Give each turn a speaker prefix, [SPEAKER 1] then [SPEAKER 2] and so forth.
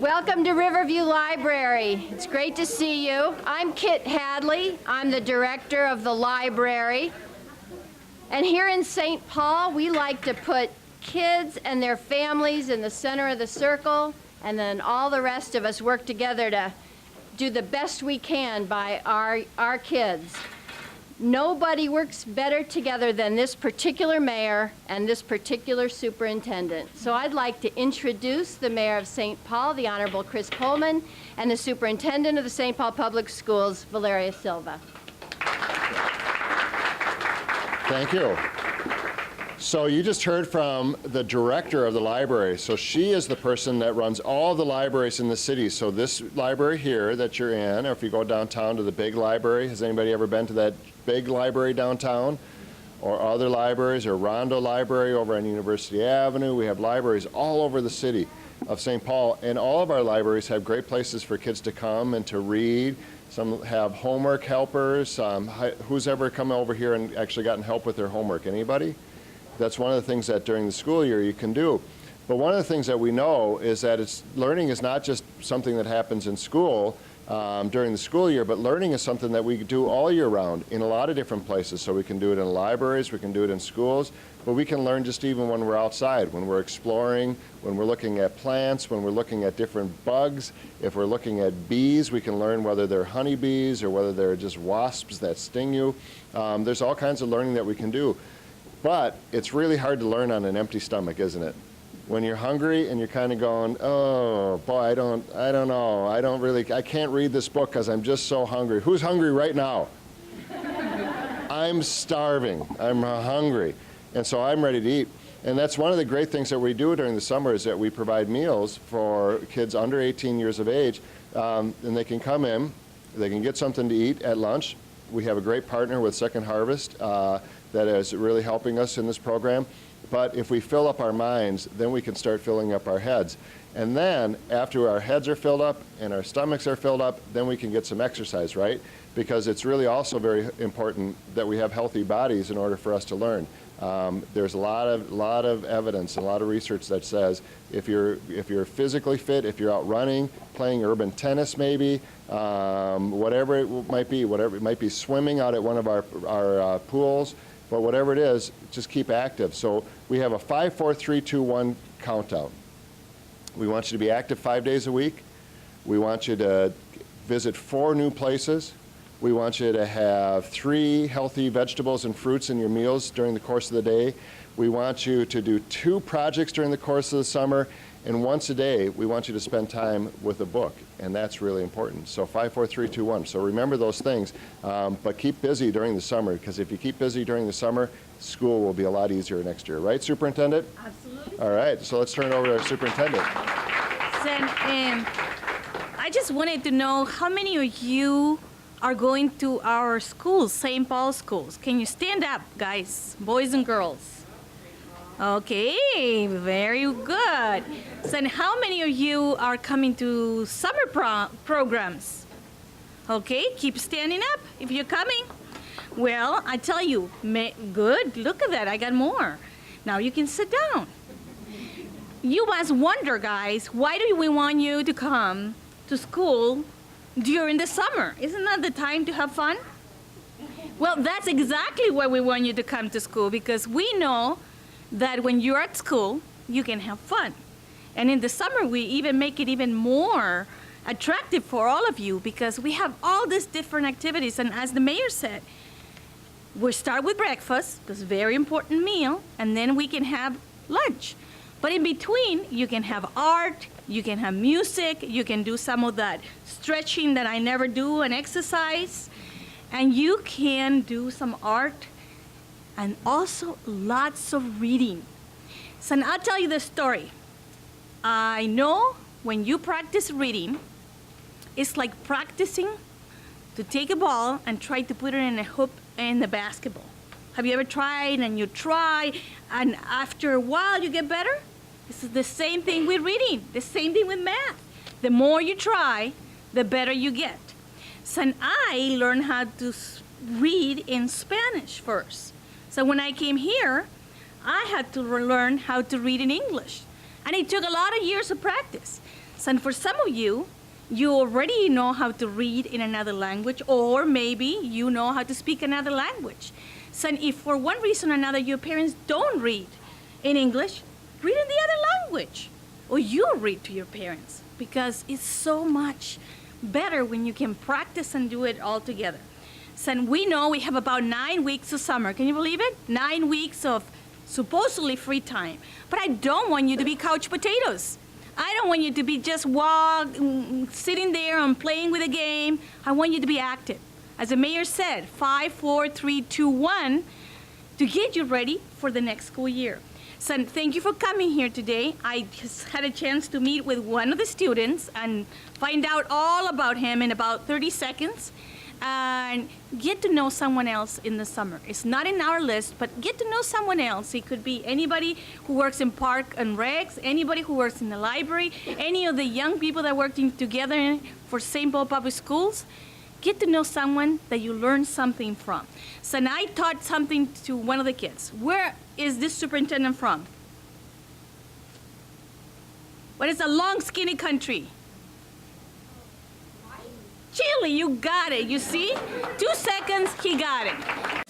[SPEAKER 1] Welcome to Riverview Library. It's great to see you. I'm Kit Hadley. I'm the director of the library. And here in St. Paul, we like to put kids and their families in the center of the circle, and then all the rest of us work together to do the best we can by our kids. Nobody works better together than this particular mayor and this particular superintendent. So I'd like to introduce the mayor of St. Paul, the Honorable Chris Coleman, and the superintendent of the St. Paul Public Schools, Valeria Silva.
[SPEAKER 2] Thank you. So you just heard from the director of the library. So she is the person that runs all the libraries in the city. So this library here that you're in, or if you go downtown to the big library, has anybody ever been to that big library downtown? Or other libraries, or Rondo Library over on University Avenue. We have libraries all over the city of St. Paul, and all of our libraries have great places for kids to come and to read. Some have homework helpers. Who's ever come over here and actually gotten help with their homework? Anybody? That's one of the things that during the school year you can do. But one of the things that we know is that learning is not just something that happens in school during the school year, but learning is something that we do all year round in a lot of different places. So we can do it in libraries, we can do it in schools, but we can learn just even when we're outside, when we're exploring, when we're looking at plants, when we're looking at different bugs. If we're looking at bees, we can learn whether they're honeybees or whether they're just wasps that sting you. There's all kinds of learning that we can do. But it's really hard to learn on an empty stomach, isn't it? When you're hungry and you're kind of going, oh boy, I don't know, I can't read this book because I'm just so hungry. Who's hungry right now? I'm starving, I'm hungry, and so I'm ready to eat. And that's one of the great things that we do during the summer is that we provide meals for kids under 18 years of age, and they can come in, they can get something to eat at lunch. We have a great partner with Second Harvest that is really helping us in this program. But if we fill up our minds, then we can start filling up our heads. And then after our heads are filled up and our stomachs are filled up, then we can get some exercise, right? Because it's really also very important that we have healthy bodies in order for us to learn. There's a lot of evidence, a lot of research that says if you're physically fit, if you're out running, playing urban tennis maybe, whatever it might be swimming out at one of our pools, but whatever it is, just keep active. So we have a 5, 4, 3, 2, 1 countdown. We want you to be active 5 days a week. We want you to visit 4 new places. We want you to have 3 healthy vegetables and fruits in your meals during the course of the day. We want you to do 2 projects during the course of the summer. And once a day, we want you to spend time with a book, and that's really important. So 5, 4, 3, 2, 1. So remember those things, but keep busy during the summer, because if you keep busy during the summer, school will be a lot easier next year. Right, Superintendent?
[SPEAKER 3] Absolutely.
[SPEAKER 2] All right, so let's turn it over to our Superintendent.
[SPEAKER 3] I just wanted to know how many of you are going to our schools, St. Paul schools. Can you stand up, guys, boys and girls? Okay, very good. So and how many of you are coming to summer programs? Okay, keep standing up if you're coming. Well, I tell you, good, look at that, I got more. Now you can sit down. You must wonder, guys, why do we want you to come to school during the summer? Isn't that the time to have fun? Well, that's exactly why we want you to come to school, because we know that when you're at school, you can have fun. And in the summer, we even make it even more attractive for all of you, because we have all these different activities. And as the mayor said, we start with breakfast, that's a very important meal, and then we can have lunch. But in between, you can have art, you can have music, you can do some of that stretching that I never do, and exercise, and you can do some art, and also lots of reading. So I'll tell you the story. I know when you practice reading, it's like practicing to take a ball and try to put it in a hoop in the basketball. Have you ever tried and you try, and after a while you get better? This is the same thing with reading, the same thing with math. The more you try, the better you get. So I learned how to read in Spanish first. So when I came here, I had to learn how to read in English. And it took a lot of years of practice. So for some of you, you already know how to read in another language, or maybe you know how to speak another language. So if for one reason or another your parents don't read in English, read in the other language. Or you read to your parents, because it's so much better when you can practice and do it all together. So we know we have about 9 weeks of summer. Can you believe it? 9 weeks of supposedly free time. But I don't want you to be couch potatoes. I don't want you to be just sitting there and playing with a game. I want you to be active. As the mayor said, 5, 4, 3, 2, 1, to get you ready for the next school year. So thank you for coming here today. I just had a chance to meet with one of the students and find out all about him in about 30 seconds. And get to know someone else in the summer. It's not in our list, but get to know someone else. It could be anybody who works in Park and Recs, anybody who works in the library, any of the young people that working together for St. Paul Public Schools. Get to know someone that you learn something from. So now I taught something to one of the kids. Where is this superintendent from? What is a long, skinny country? Chile, you got it. You see? 2 seconds, he got it.